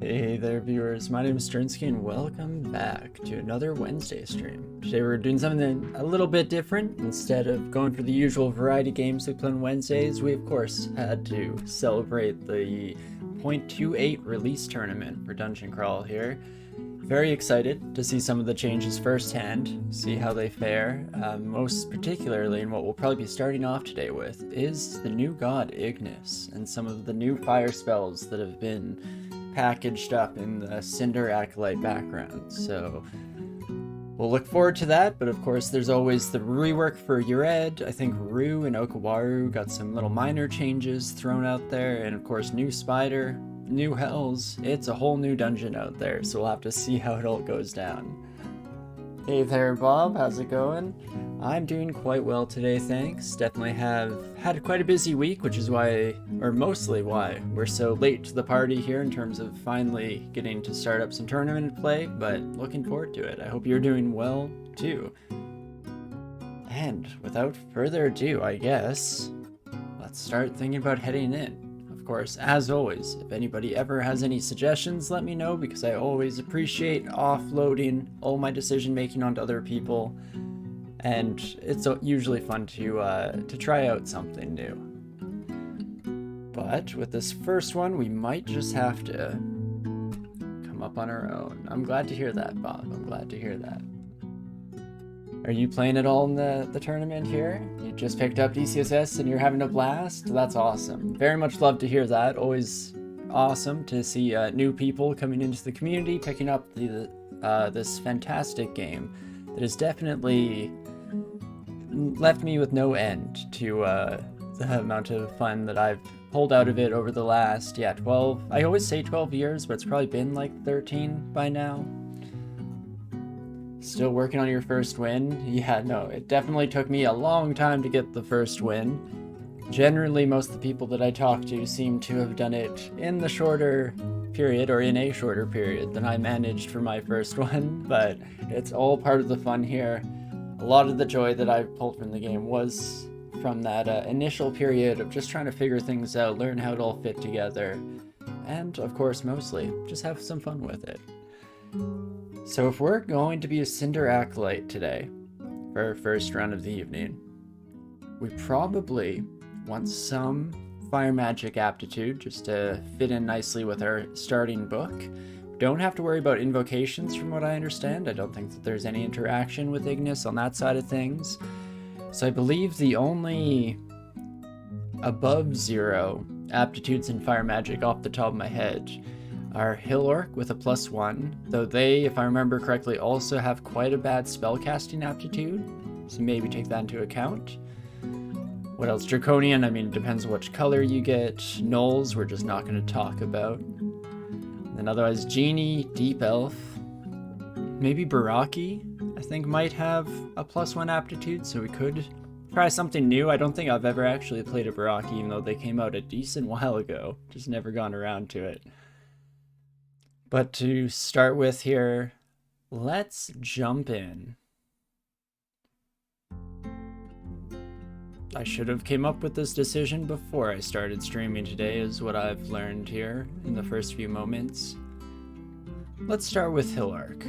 Hey there, viewers. My name is Torinski, and welcome back to another Wednesday stream. Today we're doing something a little bit different. Instead of going for the usual variety games we play on Wednesdays, we of course had to celebrate the 0.28 release tournament for Dungeon Crawl here. Very excited to see some of the changes firsthand, see how they fare. Most particularly, and what we'll probably be starting off today with, is the new god Ignis, and some of the new fire spells that have been packaged up in the Cinder Acolyte background. So we'll look forward to that, but of course there's always the rework for Ured. I think Rue and Okawaru got some little minor changes thrown out there, and of course new Spider, new Hells. It's a whole new dungeon out there, so we'll have to see how it all goes down. Hey there, Bob, how's it going? I'm doing quite well today, thanks. Definitely have had quite a busy week, which is why, or mostly why, we're so late to the party here in terms of finally getting to start up some tournament play, but looking forward to it. I hope you're doing well, too. And without further ado, I guess, let's start thinking about heading in. Of course, as always, if anybody ever has any suggestions, let me know, because I always appreciate offloading all my decision making onto other people, and it's usually fun to try out something new. But with this first one, we might just have to come up on our own. I'm glad to hear that, Bob. I'm glad to hear that. Are you playing at all in the tournament here? You just picked up DCSS and you're having a blast? That's awesome. Very much love to hear that. Always awesome to see new people coming into the community, picking up this fantastic game that has definitely left me with no end to the amount of fun that I've pulled out of it over the last, 12, I always say 12 years, but it's probably been like 13 by now. Still working on your first win? Yeah, no, it definitely took me a long time to get the first win. Generally, most of the people that I talk to seem to have done it in the shorter period, or in a shorter period than I managed for my first one, but it's all part of the fun here. A lot of the joy that I pulled from the game was from that initial period of just trying to figure things out, learn how it all fit together, and of course, mostly, just have some fun with it. So if we're going to be a Cinder Acolyte today, for our first run of the evening, we probably want some fire magic aptitude, just to fit in nicely with our starting book. Don't have to worry about invocations from what I understand. I don't think that there's any interaction with Ignis on that side of things. So I believe the only above 0 aptitudes in fire magic off the top of my head are Hill Orc with a +1, though they, if I remember correctly, also have quite a bad spellcasting aptitude, so maybe take that into account. What else? Draconian, I mean, it depends on which color you get. Gnolls, we're just not going to talk about. And otherwise, Genie, Deep Elf, maybe Baraki, I think might have a +1 aptitude, so we could try something new. I don't think I've ever actually played a Baraki, even though they came out a decent while ago. Just never gone around to it. But to start with here, let's jump in. I should have came up with this decision before I started streaming today, is what I've learned here in the first few moments. Let's start with Hill Orc.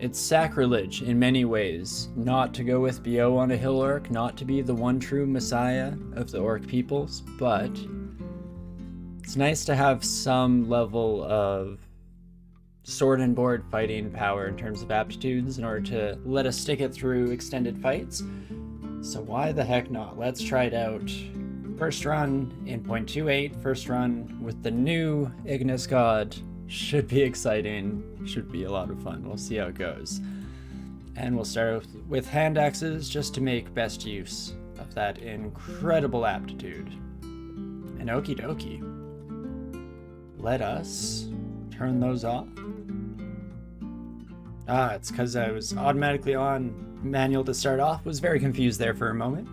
It's sacrilege in many ways not to go with BO on a Hill Orc, not to be the one true messiah of the Orc peoples, but it's nice to have some level of sword and board fighting power in terms of aptitudes in order to let us stick it through extended fights. So why the heck not? Let's try it out. First run in 0.28, first run with the new Ignis God. Should be exciting, should be a lot of fun. We'll see how it goes. And we'll start with hand axes just to make best use of that incredible aptitude. And okie dokie. Let us turn those off. It's because I was automatically on manual to start off. Was very confused there for a moment.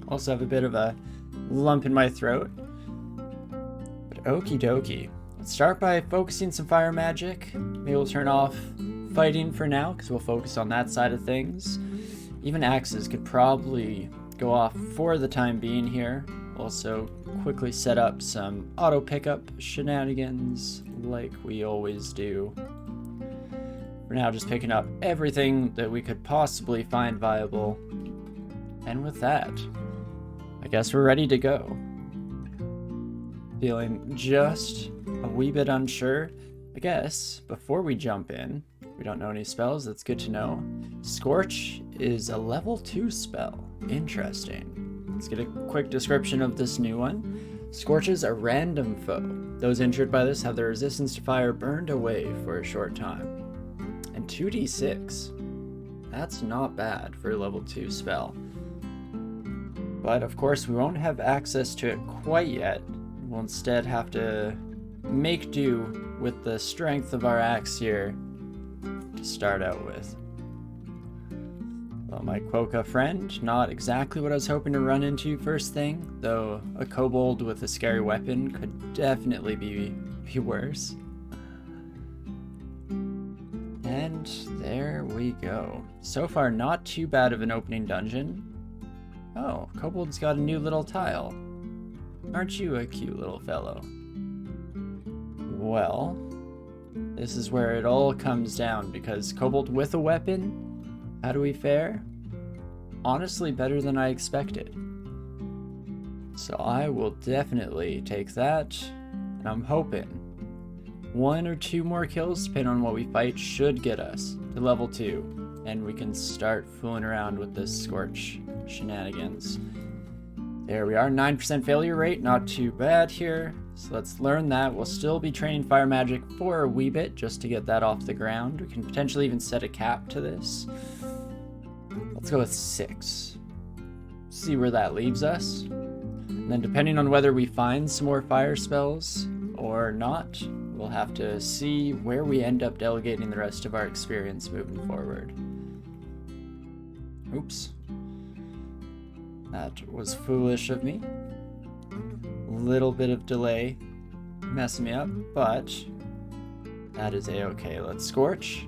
Also have a bit of a lump in my throat. But okie dokie. Let's start by focusing some fire magic. Maybe we'll turn off fighting for now, because we'll focus on that side of things. Even axes could probably go off for the time being here. Also quickly set up some auto pickup shenanigans like we always do. For now, just picking up everything that we could possibly find viable. And with that, I guess we're ready to go. Feeling just a wee bit unsure. I guess, before we jump in, we don't know any spells, that's good to know. Scorch is a level 2 spell. Interesting. Let's get a quick description of this new one. Scorch is a random foe. Those injured by this have their resistance to fire burned away for a short time. And 2d6. That's not bad for a level 2 spell. But of course we won't have access to it quite yet. We'll instead have to make do with the strength of our axe here to start out with. Well, my HoCA friend, not exactly what I was hoping to run into first thing, though a kobold with a scary weapon could definitely be worse. And there we go. So far, not too bad of an opening dungeon. Oh, kobold's got a new little tile. Aren't you a cute little fellow? Well, this is where it all comes down, because kobold with a weapon, how do we fare? Honestly, better than I expected. So I will definitely take that, and I'm hoping 1 or 2 more kills, depending on what we fight, should get us to level 2, and we can start fooling around with this Scorch shenanigans. There we are, 9% failure rate, not too bad here. So let's learn that. We'll still be training fire magic for a wee bit just to get that off the ground. We can potentially even set a cap to this. Let's go with 6. See where that leaves us. And then depending on whether we find some more fire spells or not, we'll have to see where we end up delegating the rest of our experience moving forward. Oops. That was foolish of me. Little bit of delay messing me up, but that is a-okay. Let's Scorch.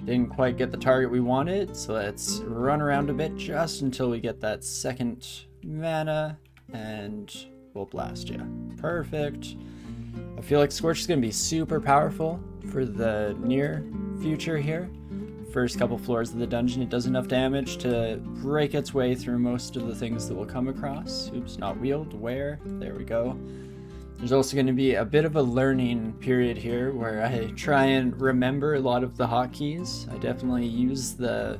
Didn't quite get the target we wanted, so let's run around a bit just until we get that second mana, and we'll blast you. Perfect. I feel like Scorch is going to be super powerful for the near future here. First couple floors of the dungeon, it does enough damage to break its way through most of the things that we'll come across. Oops, not wield, where? There we go. There's also going to be a bit of a learning period here where I try and remember a lot of the hotkeys. I definitely use the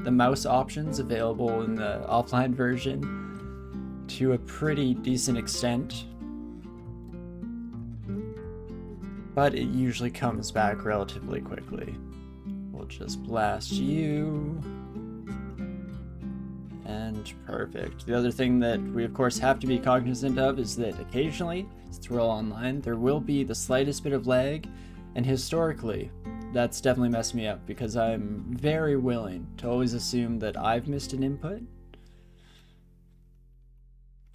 mouse options available in the offline version to a pretty decent extent, but it usually comes back relatively quickly. We'll just blast you. And perfect. The other thing that we of course have to be cognizant of is that occasionally, since we're all online, there will be the slightest bit of lag, and historically, that's definitely messed me up because I'm very willing to always assume that I've missed an input.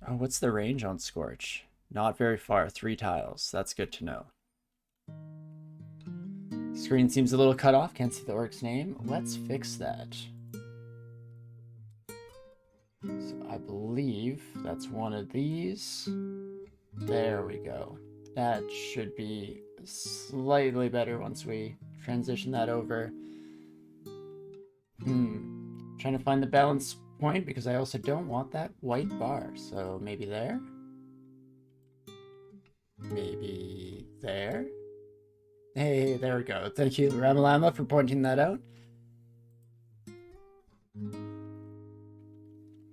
Oh, what's the range on Scorch? Not very far, 3 tiles. That's good to know. Screen seems a little cut off, can't see the orc's name. Let's fix that. So I believe that's one of these. There we go. That should be slightly better once we transition that over. Trying to find the balance point because I also don't want that white bar. So maybe there? Maybe there? Hey, there we go. Thank you, Ramalama, for pointing that out.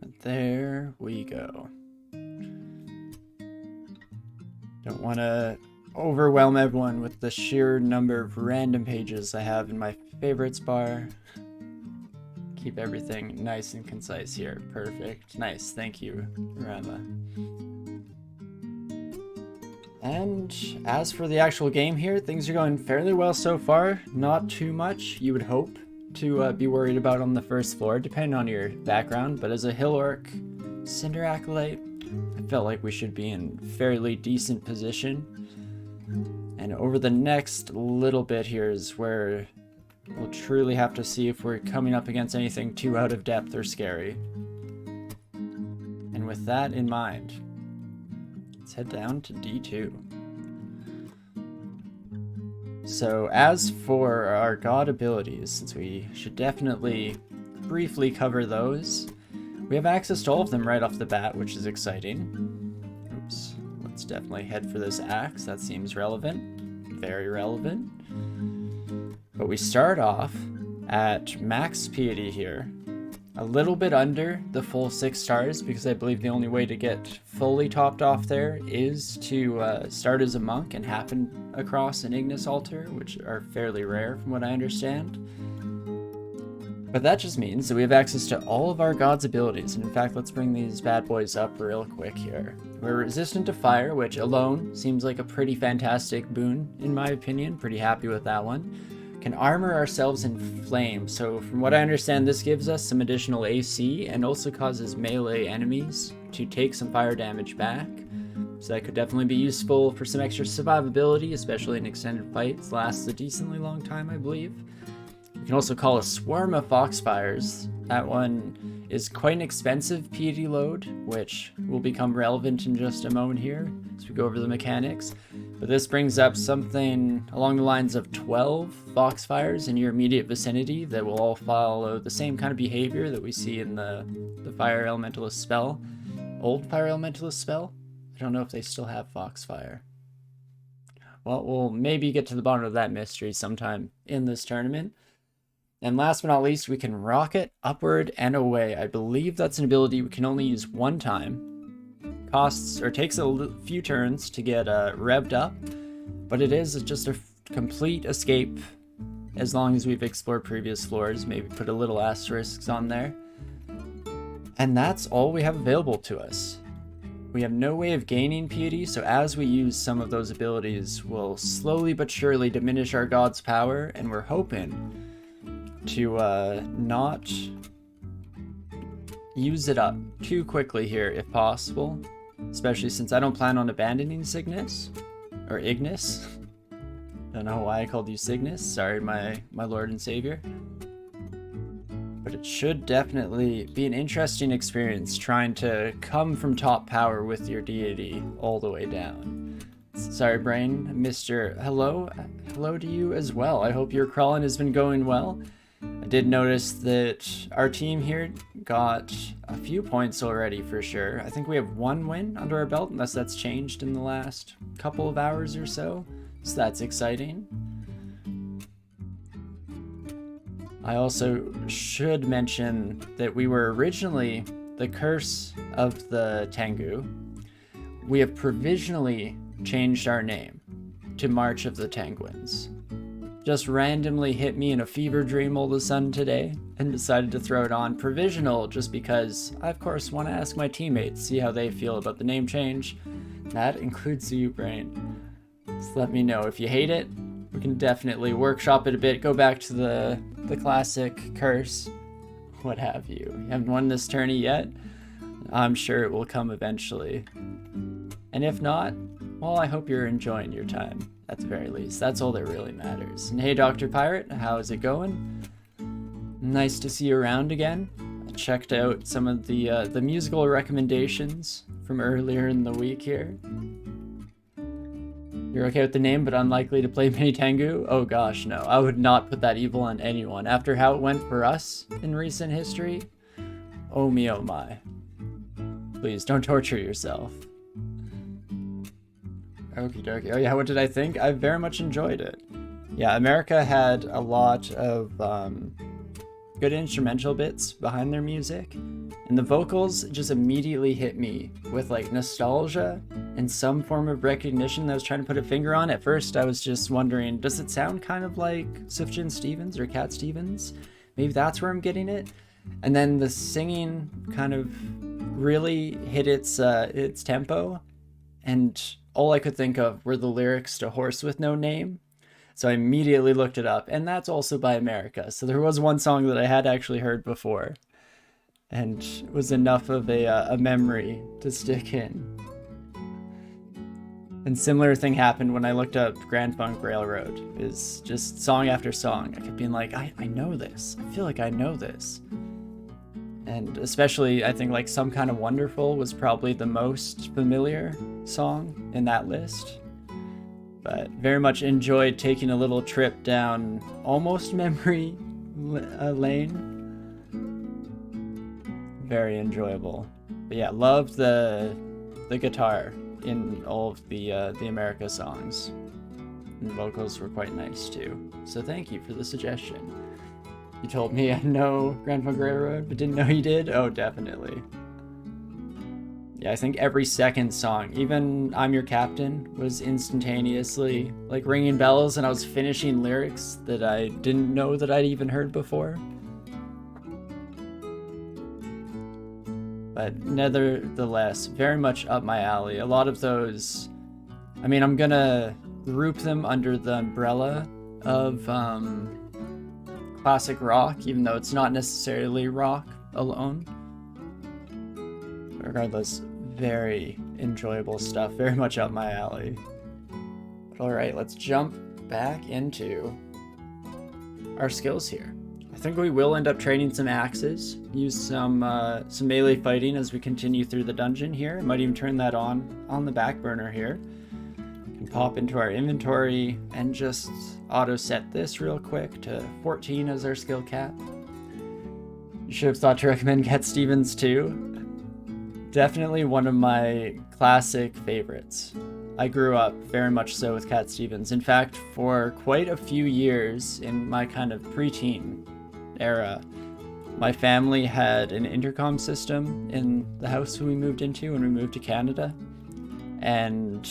But there we go. Don't want to overwhelm everyone with the sheer number of random pages I have in my favorites bar. Keep everything nice and concise here. Perfect. Nice. Thank you, Rama. And as for the actual game here, things are going fairly well so far. Not too much you would hope to be worried about on the first floor, depending on your background. But as a Hill Orc Cinder Acolyte, I felt like we should be in fairly decent position. And over the next little bit here is where we'll truly have to see if we're coming up against anything too out of depth or scary. And with that in mind, let's head down to D2. So as for our god abilities, since we should definitely briefly cover those, we have access to all of them right off the bat, which is exciting. Oops, let's definitely head for this axe. That seems relevant, very relevant. But we start off at max piety here, a little bit under the full 6 stars, because I believe the only way to get fully topped off there is to start as a monk and happen across an Ignis altar, which are fairly rare from what I understand. But that just means that we have access to all of our god's abilities, and in fact, let's bring these bad boys up real quick here. We're resistant to fire, which alone seems like a pretty fantastic boon, in my opinion. Pretty happy with that one. Can armor ourselves in flame, so from what I understand, this gives us some additional AC and also causes melee enemies to take some fire damage back. So that could definitely be useful for some extra survivability, especially in extended fights. Lasts a decently long time, I believe. We can also call a swarm of foxfires. That one is quite an expensive piety load, which will become relevant in just a moment here as we go over the mechanics. But this brings up something along the lines of 12 foxfires in your immediate vicinity that will all follow the same kind of behavior that we see in the fire elementalist spell. Old fire elementalist spell? I don't know if they still have foxfire. Well, we'll maybe get to the bottom of that mystery sometime in this tournament. And last but not least, we can rocket upward and away. I believe that's an ability we can only use one time. Costs, or takes a few turns to get revved up, but it is just a complete escape as long as we've explored previous floors. Maybe put a little asterisks on there. And that's all we have available to us. We have no way of gaining piety, so as we use some of those abilities, we'll slowly but surely diminish our god's power, and we're hoping to not use it up too quickly here if possible, especially since I don't plan on abandoning Cygnus, or Ignis. Don't know why I called you Cygnus, sorry my Lord and Savior. But it should definitely be an interesting experience trying to come from top power with your deity all the way down. Sorry brain, Mr. Hello to you as well. I hope your crawling has been going well. I did notice that our team here got a few points already for sure. I think we have 1 win under our belt, unless that's changed in the last couple of hours or so. So that's exciting. I also should mention that we were originally the Curse of the Tengu. We have provisionally changed our name to March of the Tenguins. Just randomly hit me in a fever dream all of a sudden today and decided to throw it on provisional just because I of course want to ask my teammates, see how they feel about the name change. That includes you, Brain. Just let me know. If you hate it, we can definitely workshop it a bit, go back to the classic curse, what have you. You haven't won this tourney yet? I'm sure it will come eventually. And if not, well, I hope you're enjoying your time, at the very least. That's all that really matters. And hey, Dr. Pirate, how's it going? Nice to see you around again. I checked out some of the musical recommendations from earlier in the week here. You're okay with the name, but unlikely to play Mini Tengu? Oh gosh, no. I would not put that evil on anyone. After how it went for us in recent history, oh me, oh my. Please, don't torture yourself. Okie dokie. Oh yeah, what did I think? I very much enjoyed it. Yeah, America had a lot of good instrumental bits behind their music, and the vocals just immediately hit me with like nostalgia and some form of recognition that I was trying to put a finger on. At first I was just wondering, does it sound kind of like Sufjan Stevens or Cat Stevens? Maybe that's where I'm getting it. And then the singing kind of really hit its tempo, and all I could think of were the lyrics to Horse with No Name. So I immediately looked it up, and that's also by America. So there was one song that I had actually heard before, and it was enough of a memory to stick in. And similar thing happened when I looked up Grand Funk Railroad. Is just song after song. I kept being like, I know this. I feel like I know this. And especially, I think like Some Kind of Wonderful was probably the most familiar song in that list. But very much enjoyed taking a little trip down almost memory lane. Very enjoyable. But yeah, loved the guitar in all of the America songs. And the vocals were quite nice too. So thank you for the suggestion. You told me I know Grand Funk Railroad, but didn't know you did? Oh, definitely. Yeah, I think every second song, even I'm Your Captain, was instantaneously like ringing bells, and I was finishing lyrics that I didn't know that I'd even heard before. But nevertheless, very much up my alley. A lot of those, I mean, I'm gonna group them under the umbrella of classic rock, even though it's not necessarily rock alone. Regardless, very enjoyable stuff, very much up my alley. But all right, let's jump back into our skills here. I think we will end up training some axes, use some melee fighting as we continue through the dungeon here. Might even turn that on the back burner here. Can pop into our inventory and just auto set this real quick to 14 as our skill cap. You should have thought to recommend Cat Stevens too. Definitely one of my classic favorites. I grew up very much so with Cat Stevens. In fact, for quite a few years in my kind of preteen era, my family had an intercom system in the house we moved into when we moved to Canada. And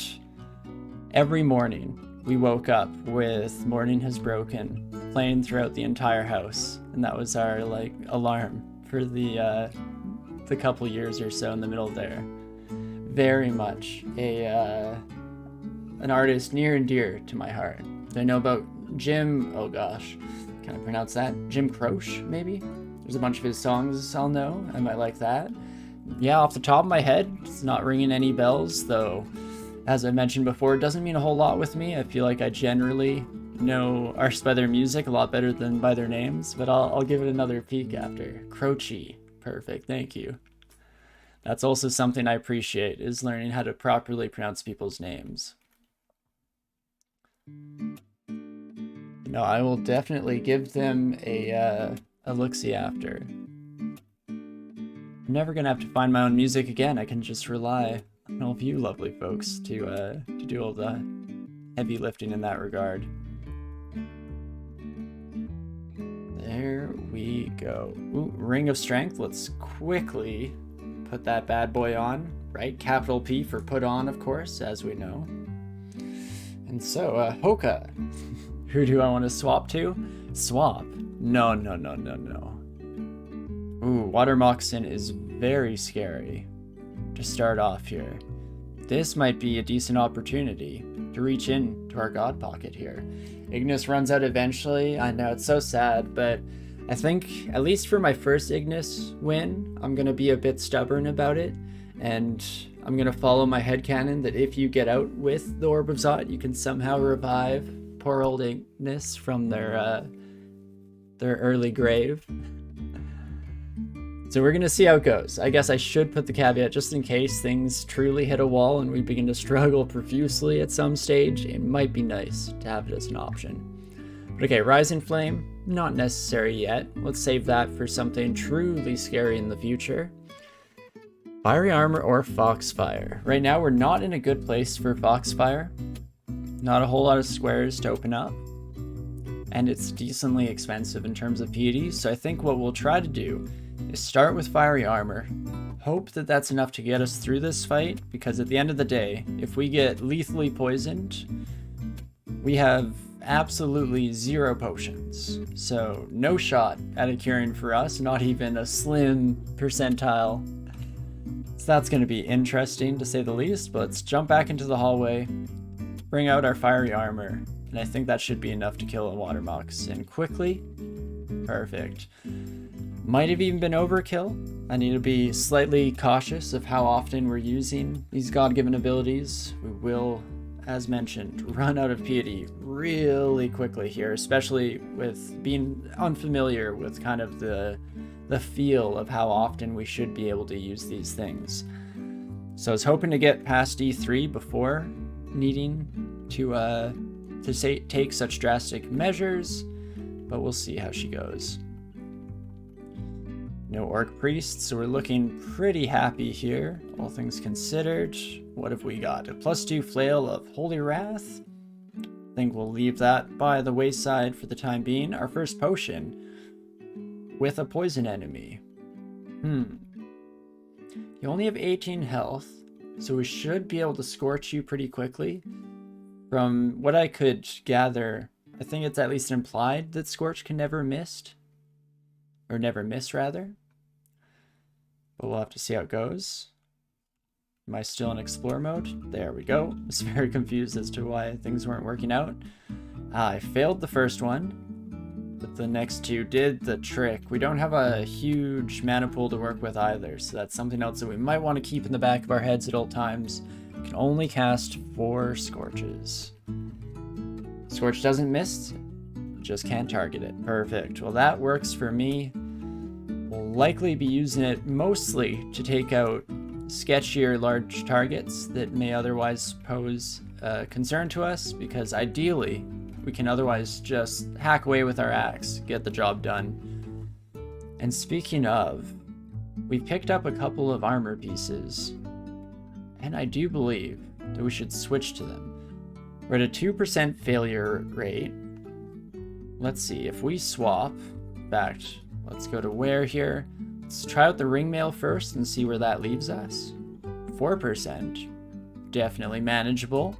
every morning we woke up with Morning Has Broken playing throughout the entire house. And that was our like alarm for the couple years or so in the middle there. Very much an artist near and dear to my heart. I know about Jim, oh gosh, can I pronounce that? Jim Croce, maybe? There's a bunch of his songs I'll know. I might like that. Yeah, off the top of my head, it's not ringing any bells, though. As I mentioned before, it doesn't mean a whole lot with me. I feel like I generally know artists by their music a lot better than by their names, but I'll give it another peek after. Croce. Perfect, thank you. That's also something I appreciate, is learning how to properly pronounce people's names. No, I will definitely give them a look-see after. I'm never gonna have to find my own music again. I can just rely on all of you lovely folks to do all the heavy lifting in that regard. There we go. Ooh, Ring of Strength. Let's quickly put that bad boy on, right? Capital P for put on, of course, as we know. And so, HoCA. Who do I want to swap to? Swap. No. Ooh, Water Moccasin is very scary to start off here. This might be a decent opportunity to reach in to our God Pocket here. Ignis runs out eventually. I know, it's so sad, but I think, at least for my first Ignis win, I'm going to be a bit stubborn about it, and I'm going to follow my headcanon that if you get out with the Orb of Zot, you can somehow revive poor old Ignis from their early grave. So we're going to see how it goes. I guess I should put the caveat, just in case things truly hit a wall and we begin to struggle profusely at some stage, it might be nice to have it as an option. But okay, Rising Flame, not necessary yet. Let's save that for something truly scary in the future. Fiery Armor or Foxfire. Right now we're not in a good place for Foxfire. Not a whole lot of squares to open up. And it's decently expensive in terms of PDs, so I think what we'll try to do is start with Fiery Armor. Hope that that's enough to get us through this fight, because at the end of the day, if we get lethally poisoned, we have absolutely 0 potions. So no shot at a curing for us, not even a slim percentile. So that's going to be interesting to say the least, but let's jump back into the hallway, bring out our Fiery Armor, and I think that should be enough to kill a Water Moccasin quickly. Perfect. Might have even been overkill. I need to be slightly cautious of how often we're using these God-given abilities. We will, as mentioned, run out of piety really quickly here, especially with being unfamiliar with kind of the feel of how often we should be able to use these things. So I was hoping to get past E3 before needing to take such drastic measures, but we'll see how she goes. No Orc Priest, so we're looking pretty happy here, all things considered. What have we got? A +2 Flail of Holy Wrath. I think we'll leave that by the wayside for the time being. Our first potion with a poison enemy. You only have 18 health, so we should be able to scorch you pretty quickly. From what I could gather, I think it's at least implied that Scorch can never miss. Or never miss, rather. But we'll have to see how it goes. Am I still in Explore mode? There we go. I was very confused as to why things weren't working out. I failed the first one, but the next two did the trick. We don't have a huge mana pool to work with either, so that's something else that we might want to keep in the back of our heads at all times. We can only cast 4 Scorches. Scorch doesn't miss, just can't target it. Perfect. Well, that works for me. We'll likely be using it mostly to take out sketchier large targets that may otherwise pose a concern to us, because ideally we can otherwise just hack away with our axe, get the job done. And speaking of, we picked up a couple of armor pieces, and I do believe that we should switch to them. We're at a 2% failure rate. Let's see, if we swap, in fact, let's go to wear here. Let's try out the ring mail first and see where that leaves us. 4%, definitely manageable.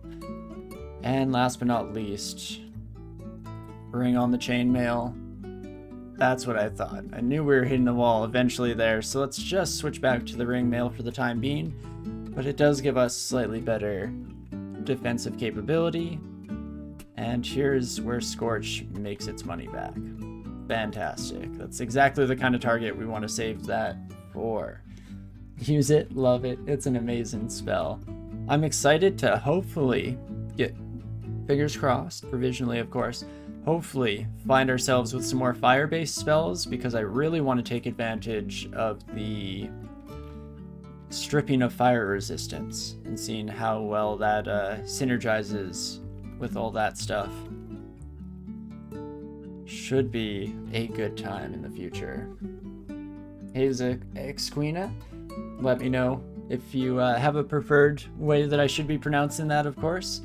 And last but not least, ring on the chainmail. That's what I thought. I knew we were hitting the wall eventually there, so let's just switch back to the ring mail for the time being. But it does give us slightly better defensive capability. And here's where Scorch makes its money back. Fantastic. That's exactly the kind of target we want to save that for. Use it, love it. It's an amazing spell. I'm excited to hopefully get, fingers crossed, provisionally of course, hopefully find ourselves with some more fire-based spells, because I really want to take advantage of the stripping of fire resistance and seeing how well that synergizes with all that stuff. Should be a good time in the future. Hey, Exquina, let me know if you have a preferred way that I should be pronouncing that, of course.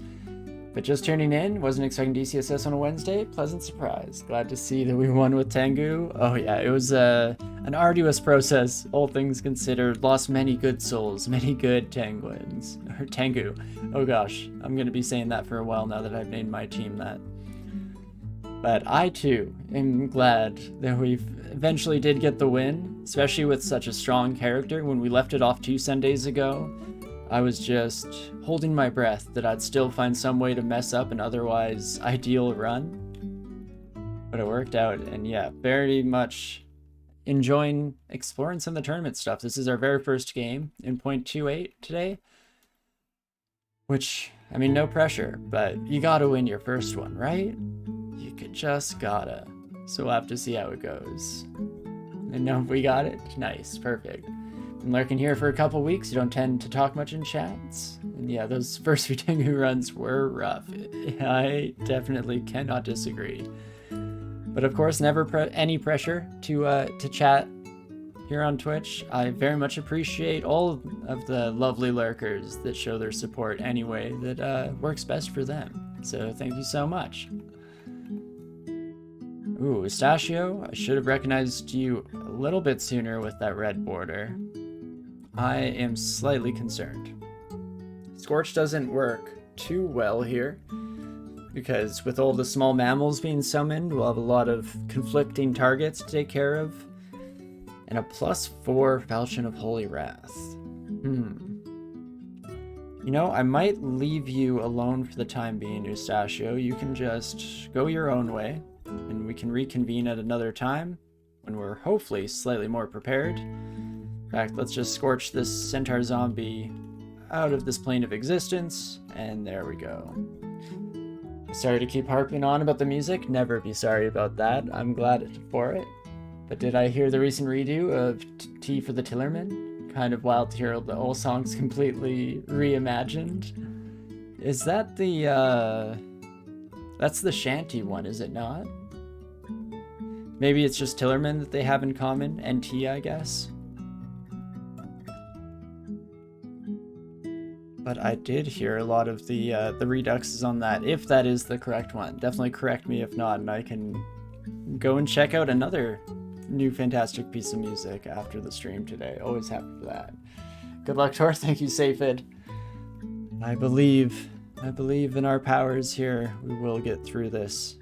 But just tuning in, wasn't expecting DCSS on a Wednesday. Pleasant surprise. Glad to see that we won with Tengu. Oh yeah, it was an arduous process, all things considered. Lost many good souls, many good Tenguins. Or Tengu. Oh gosh, I'm going to be saying that for a while now that I've named my team that. But I too am glad that we eventually did get the win, especially with such a strong character. When we left it off 2 Sundays ago, I was just holding my breath that I'd still find some way to mess up an otherwise ideal run. But it worked out, and yeah, very much enjoying exploring some of the tournament stuff. This is our very first game in 0.28 today, which, I mean, no pressure, but you gotta win your first one, right? Just gotta. So we'll have to see how it goes. And no, we got it? Nice, perfect. Been lurking here for a couple weeks. You don't tend to talk much in chats. And yeah, those first few Tengu runs were rough. I definitely cannot disagree. But of course, never any pressure to chat here on Twitch. I very much appreciate all of the lovely lurkers that show their support anyway that works best for them. So thank you so much. Ooh, Pistachio, I should have recognized you a little bit sooner with that red border. I am slightly concerned. Scorch doesn't work too well here, because with all the small mammals being summoned, we'll have a lot of conflicting targets to take care of. And a +4 Falchion of Holy Wrath. You know, I might leave you alone for the time being, Eustachio. You can just go your own way, and we can reconvene at another time when we're hopefully slightly more prepared. In fact, let's just scorch this centaur zombie out of this plane of existence, and there we go. Sorry to keep harping on about the music. Never be sorry about that. I'm glad for it. But did I hear the recent redo of Tea for the Tillerman? Kind of wild to hear the old songs completely reimagined. Is that the, that's the shanty one, is it not? Maybe it's just Tillerman that they have in common. NT, I guess. But I did hear a lot of the reduxes on that, if that is the correct one. Definitely correct me if not, and I can go and check out another new fantastic piece of music after the stream today. Always happy for that. Good luck, Tor. Thank you, Safid. I believe in our powers here. We will get through this.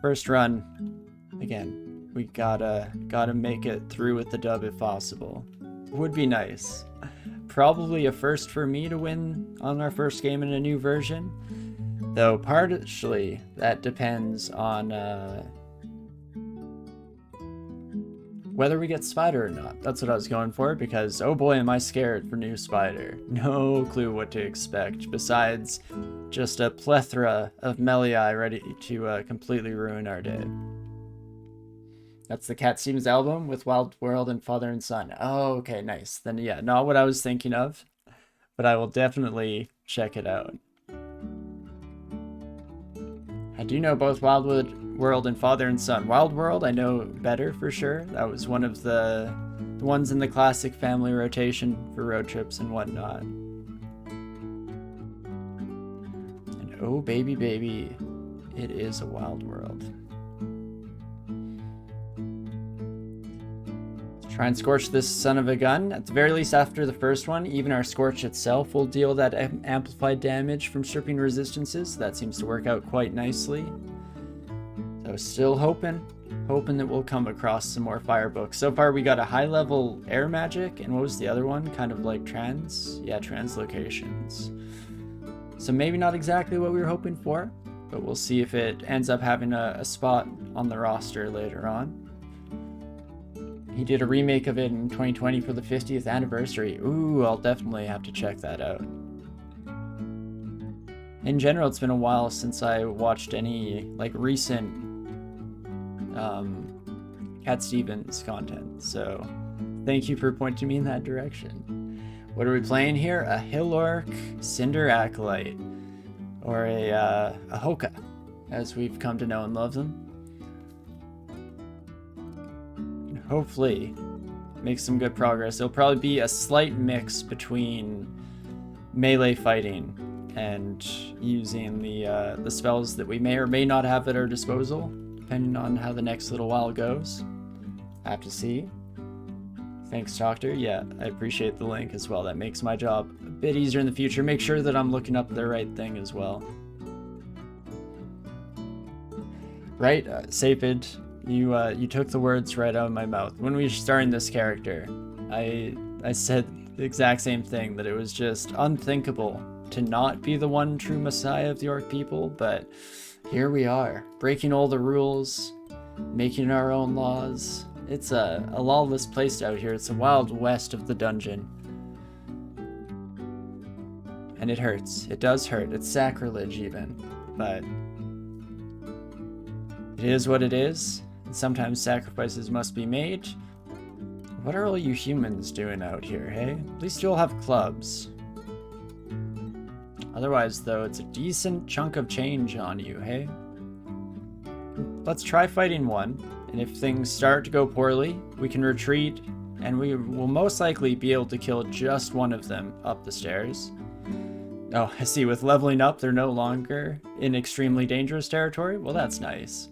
First run. Again, we gotta make it through with the dub if possible. Would be nice. Probably a first for me to win on our first game in a new version. Though partially that depends on whether we get Spider or not. That's what I was going for, because oh boy am I scared for new Spider. No clue what to expect, besides just a plethora of melee ready to completely ruin our day. That's the Cat Stevens album with Wild World and Father and Son. Oh, okay, nice. Then yeah, not what I was thinking of, but I will definitely check it out. I do know both Wild World and Father and Son. Wild World I know better for sure. That was one of the ones in the classic family rotation for road trips and whatnot. And oh baby baby, it is a Wild World. Try and scorch this son of a gun. At the very least, after the first one, even our scorch itself will deal that amplified damage from stripping resistances. That seems to work out quite nicely. So still hoping that we'll come across some more fire books. So far we got a high level air magic, and what was the other one? Kind of like translocations. So maybe not exactly what we were hoping for, but we'll see if it ends up having a spot on the roster later on. He did a remake of it in 2020 for the 50th anniversary. Ooh, I'll definitely have to check that out. In general, it's been a while since I watched any like recent Cat Stevens content, so thank you for pointing me in that direction. What are we playing here? A Hill Orc Cinder Acolyte, or a HoCA, as we've come to know and love them. Hopefully make some good progress. It'll probably be a slight mix between melee fighting and using the spells that we may or may not have at our disposal, depending on how the next little while goes. I have to see. Thanks, Doctor. Yeah, I appreciate the link as well. That makes my job a bit easier in the future. Make sure that I'm looking up the right thing as well. Right, Sapid. You took the words right out of my mouth. When we were starting this character, I said the exact same thing, that it was just unthinkable to not be the one true messiah of the Orc people, but here we are, breaking all the rules, making our own laws. It's a lawless place out here. It's the wild west of the dungeon. And it hurts. It does hurt. It's sacrilege even, but it is what it is. And sometimes sacrifices must be made. What are all you humans doing out here, hey? At least you'll have clubs. Otherwise, though, it's a decent chunk of change on you, hey? Let's try fighting one, and if things start to go poorly, we can retreat, and we will most likely be able to kill just one of them up the stairs. Oh, I see, with leveling up, they're no longer in extremely dangerous territory? Well, that's nice.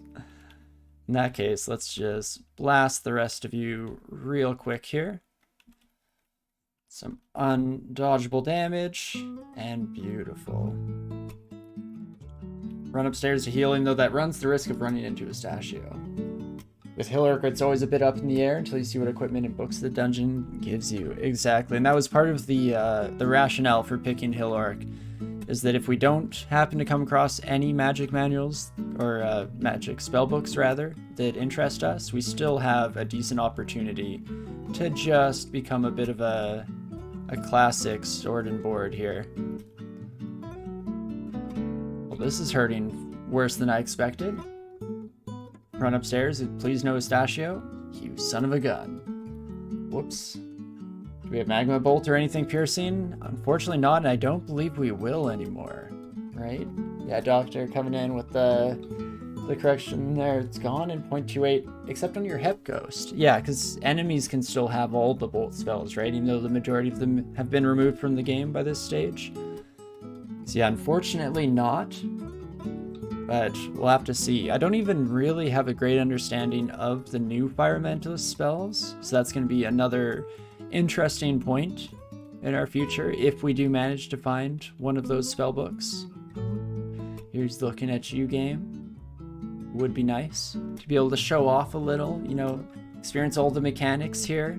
In that case, let's just blast the rest of you real quick here. Some undodgeable damage, and beautiful. Run upstairs to heal, even though that runs the risk of running into a Pistachio. With Hill Orc, it's always a bit up in the air until you see what equipment and books the dungeon gives you. Exactly, and that was part of the rationale for picking Hill Orc, is that if we don't happen to come across any magic manuals, or magic spellbooks rather, that interest us, we still have a decent opportunity to just become a bit of a classic sword and board here. Well, this is hurting worse than I expected. Run upstairs, please no Pistachio. You son of a gun. Whoops. Do we have Magma Bolt or anything piercing? Unfortunately not, and I don't believe we will anymore. Right? Yeah, Doctor coming in with the correction there. It's gone in 0.28, except on your Hep Ghost. Yeah, because enemies can still have all the Bolt spells, right? Even though the majority of them have been removed from the game by this stage. So yeah, unfortunately not. But we'll have to see. I don't even really have a great understanding of the new Fire Mentalist spells, so that's going to be another interesting point in our future if we do manage to find one of those spell books. Here's looking at you, game. Would be nice to be able to show off a little, you know, experience all the mechanics here.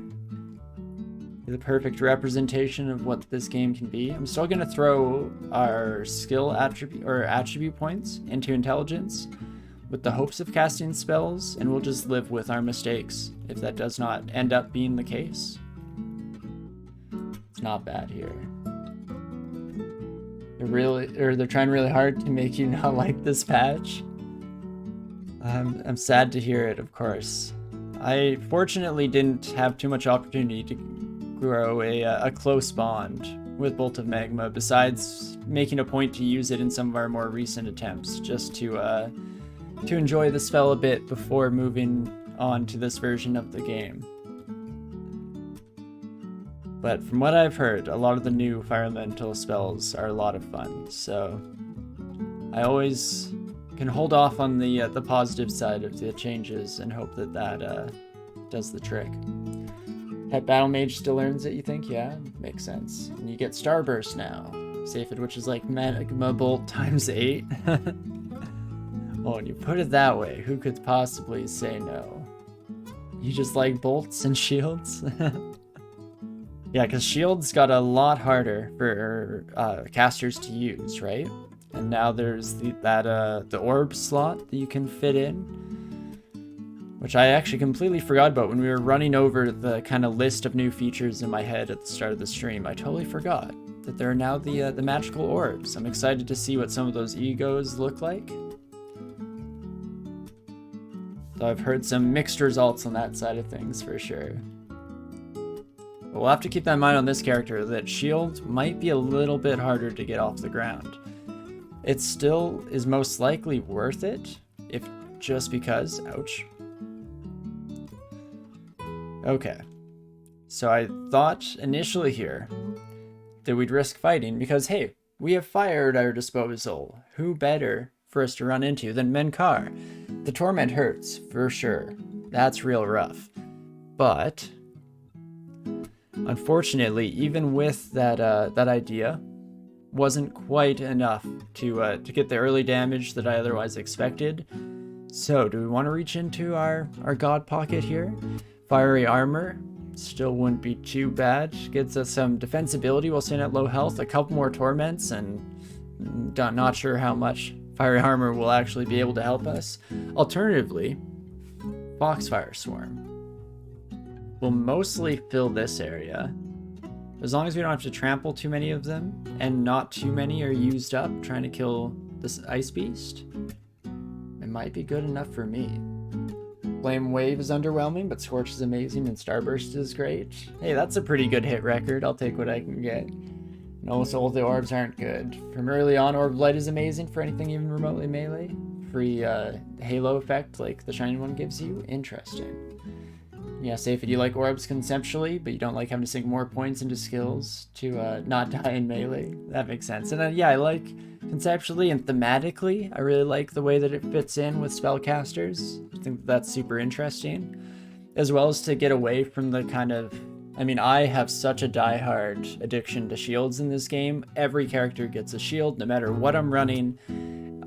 The perfect representation of what this game can be. I'm still going to throw our skill attribute points into intelligence with the hopes of casting spells, and we'll just live with our mistakes if that does not end up being the case. It's not bad here. They're trying really hard to make you not like this patch. I'm sad to hear it, of course. I fortunately didn't have too much opportunity to grow a close bond with Bolt of Magma, besides making a point to use it in some of our more recent attempts, just to enjoy the spell a bit before moving on to this version of the game. But from what I've heard, a lot of the new Fire Elemental spells are a lot of fun, so I always can hold off on the positive side of the changes and hope that does the trick. Pet Battle Mage still earns it, you think? Yeah, makes sense. And you get Starburst now. Safed, which is like Magma Bolt times 8. Well, when you put it that way, who could possibly say no? You just like bolts and shields? Yeah, because shields got a lot harder for casters to use, right? And now there's the orb slot that you can fit in, which I actually completely forgot about when we were running over the kind of list of new features in my head at the start of the stream. I totally forgot that there are now the magical orbs. I'm excited to see what some of those egos look like. Though I've heard some mixed results on that side of things for sure. But we'll have to keep that in mind on this character, that shield might be a little bit harder to get off the ground. It still is most likely worth it, if just because, ouch. Okay, so I thought initially here that we'd risk fighting because, hey, we have fire at our disposal. Who better for us to run into than Menkar? The torment hurts, for sure. That's real rough. But, unfortunately, even with that idea, wasn't quite enough to get the early damage that I otherwise expected. So, do we want to reach into our God Pocket here? Fiery Armor still wouldn't be too bad. Gets us some defensibility while staying at low health, a couple more torments, and not sure how much Fiery Armor will actually be able to help us. Alternatively, Foxfire Swarm will mostly fill this area. As long as we don't have to trample too many of them, and not too many are used up trying to kill this Ice Beast, it might be good enough for me. Flame Wave is underwhelming, but Scorch is amazing and Starburst is great. Hey, that's a pretty good hit record. I'll take what I can get. And almost all the orbs aren't good. From early on, Orb Light is amazing for anything even remotely melee. Free halo effect like the Shining one gives you. Interesting. Yeah, Safe, you like orbs conceptually, but you don't like having to sink more points into skills to not die in melee. That makes sense. And yeah, I like conceptually and thematically, I really like the way that it fits in with spellcasters. I think that's super interesting. As well as to get away from the kind of... I mean, I have such a diehard addiction to shields in this game. Every character gets a shield, no matter what I'm running.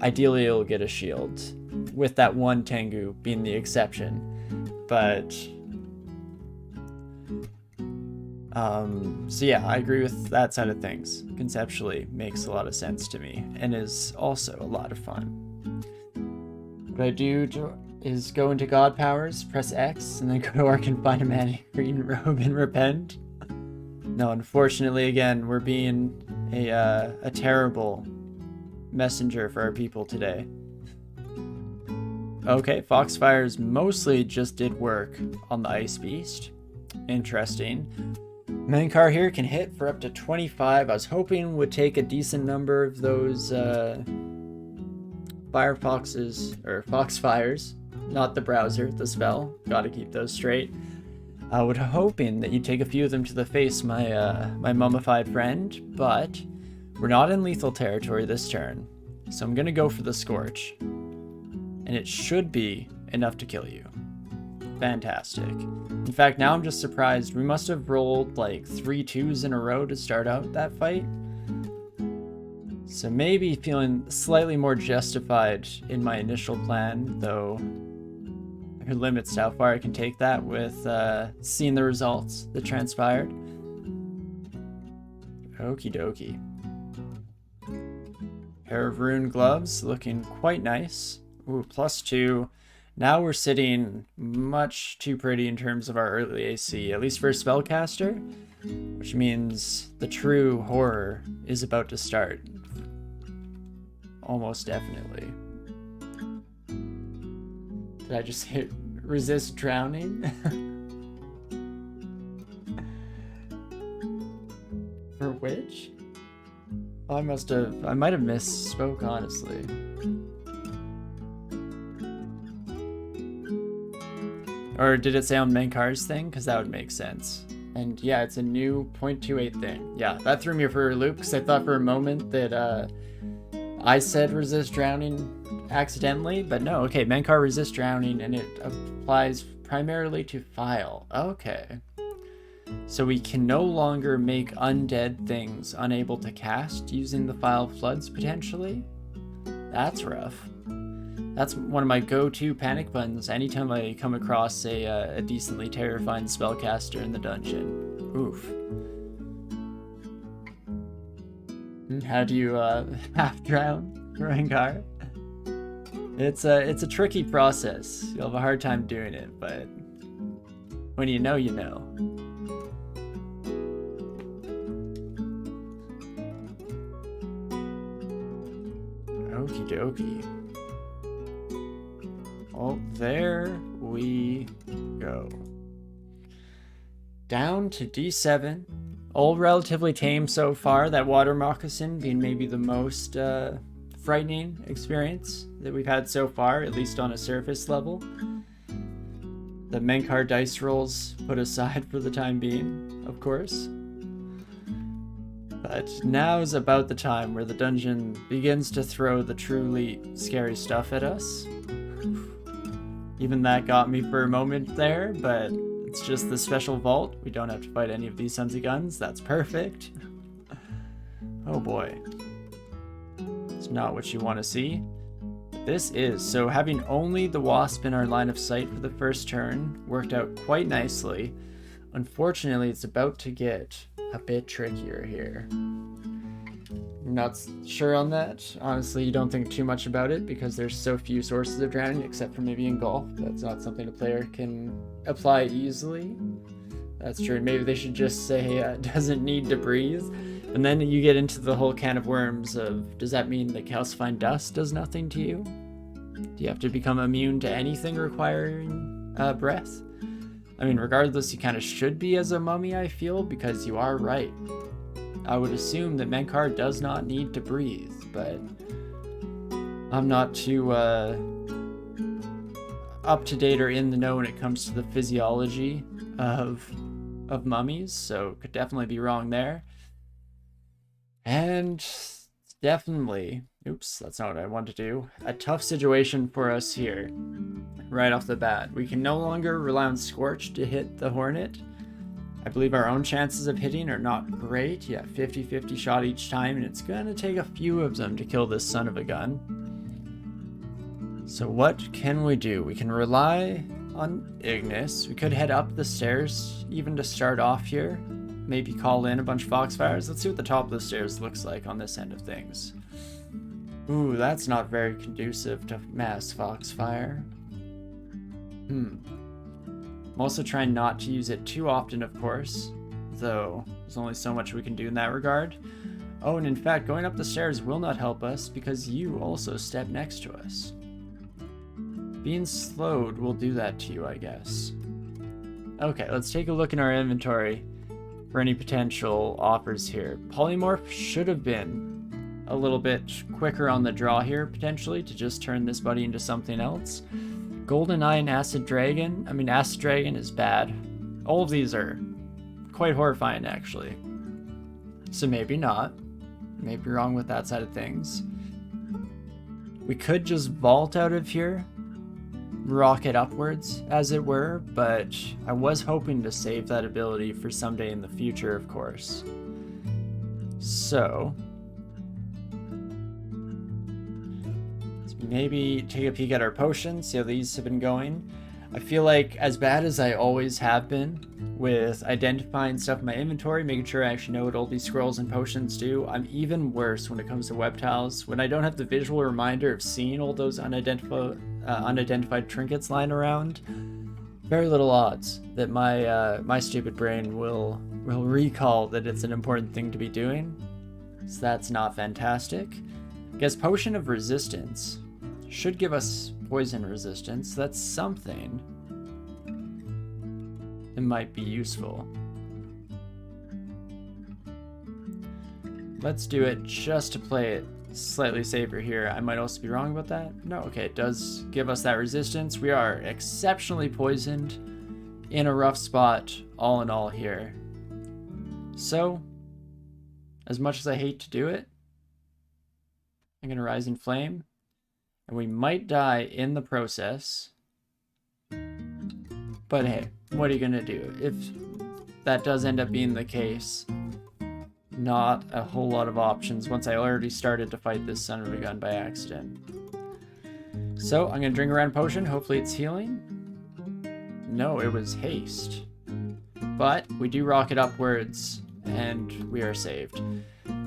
Ideally, it'll get a shield, with that one Tengu being the exception. But... so yeah, I agree with that side of things. Conceptually makes a lot of sense to me and is also a lot of fun. What I do is go into God Powers, press X, and then go to Arc and find a mana green robe and repent. No, unfortunately, again, we're being a terrible messenger for our people today. Okay, Foxfires mostly just did work on the Ice Beast. Interesting. Main car here can hit for up to 25. I was hoping would take a decent number of those Firefoxes, or Foxfires, not the browser, the spell. Gotta keep those straight. I was hoping that you'd take a few of them to the face, my mummified friend, but we're not in lethal territory this turn, so I'm gonna go for the Scorch. And it should be enough to kill you. Fantastic. In fact, now I'm just surprised. We must have rolled like 3 2s in a row to start out that fight. So maybe feeling slightly more justified in my initial plan, though there are limits to how far I can take that with seeing the results that transpired. Okie dokie. Pair of rune gloves, looking quite nice. Ooh, +2. Now we're sitting much too pretty in terms of our early AC, at least for a spellcaster, which means the true horror is about to start. Almost definitely. Did I just hit resist drowning? For which? Oh, I might have misspoke, honestly. Or did it say on Menkar's thing? Because that would make sense. And yeah, it's a new 0.28 thing. Yeah, that threw me for a loop because I thought for a moment that I said resist drowning accidentally, but no, okay, Menkar resist drowning and it applies primarily to file. Okay. So we can no longer make undead things unable to cast using the file floods potentially? That's rough. That's one of my go-to panic buttons anytime I come across a decently terrifying spellcaster in the dungeon. Oof. How do you half drown Rengar? It's a tricky process. You'll have a hard time doing it, but when you know, you know. Okie dokie. Oh, there we go. Down to D7. All relatively tame so far, that water moccasin being maybe the most frightening experience that we've had so far, at least on a surface level. The Menkar dice rolls put aside for the time being, of course. But now is about the time where the dungeon begins to throw the truly scary stuff at us. Even that got me for a moment there, but it's just the special vault. We don't have to fight any of these sons of guns. That's perfect. Oh boy. It's not what you want to see. This is. So having only the wasp in our line of sight for the first turn worked out quite nicely. Unfortunately, it's about to get a bit trickier here. I'm not sure on that. Honestly, you don't think too much about it because there's so few sources of drowning except for maybe engulf. That's not something a player can apply easily. That's true. Maybe they should just say doesn't need to breathe. And then you get into the whole can of worms of, does that mean that calcifying dust does nothing to you? Do you have to become immune to anything requiring breath? I mean, regardless, you kind of should be as a mummy, I feel, because you are right. I would assume that Menkar does not need to breathe, but I'm not too up to date or in the know when it comes to the physiology of mummies, so could definitely be wrong there. And definitely, oops, that's not what I want to do, a tough situation for us here, right off the bat. We can no longer rely on Scorch to hit the Hornet. I believe our own chances of hitting are not great. Yeah, 50-50 shot each time, and it's gonna take a few of them to kill this son of a gun. So what can we do? We can rely on Ignis. We could head up the stairs even to start off here. Maybe call in a bunch of Foxfires. Let's see what the top of the stairs looks like on this end of things. Ooh, that's not very conducive to mass Foxfire. I'm also trying not to use it too often, of course, though there's only so much we can do in that regard. Oh, and in fact, going up the stairs will not help us because you also step next to us. Being slowed will do that to you, I guess. Okay, let's take a look in our inventory. for any potential offers here. Polymorph should have been a little bit quicker on the draw here, potentially, to just turn this buddy into something else. Golden Eye and Acid Dragon. I mean, Acid Dragon is bad. All of these are quite horrifying, actually. So maybe not. Maybe wrong with that side of things. We could just vault out of here, rocket upwards, as it were, but I was hoping to save that ability for someday in the future, of course. So let's maybe take a peek at our potions, see how these have been going. I feel like, as bad as I always have been with identifying stuff in my inventory, making sure I actually know what all these scrolls and potions do, I'm even worse when it comes to web tiles. When I don't have the visual reminder of seeing all those unidentified trinkets lying around, very little odds that my stupid brain will recall that it's an important thing to be doing. So that's not fantastic. I guess Potion of Resistance should give us poison resistance. That's something that might be useful. Let's do it just to play it slightly safer here. I might also be wrong about that. No, okay, it does give us that resistance. We are exceptionally poisoned, in a rough spot, all in all here. So, as much as I hate to do it, I'm gonna Rise in Flame. And we might die in the process. But hey, what are you gonna do? If that does end up being the case, not a whole lot of options once I already started to fight this son of a gun by accident. So I'm gonna drink a random potion, hopefully it's healing. No, it was haste. But we do rocket upwards and we are saved.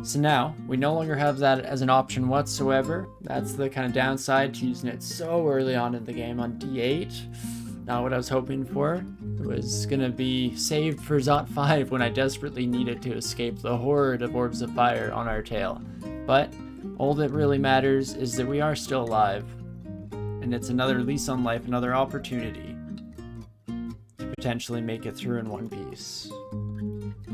So now, we no longer have that as an option whatsoever. That's the kind of downside to using it so early on in the game on D8. Not what I was hoping for. It was going to be saved for Zot 5 when I desperately needed to escape the horde of Orbs of Fire on our tail. But all that really matters is that we are still alive. And it's another lease on life, another opportunity to potentially make it through in one piece.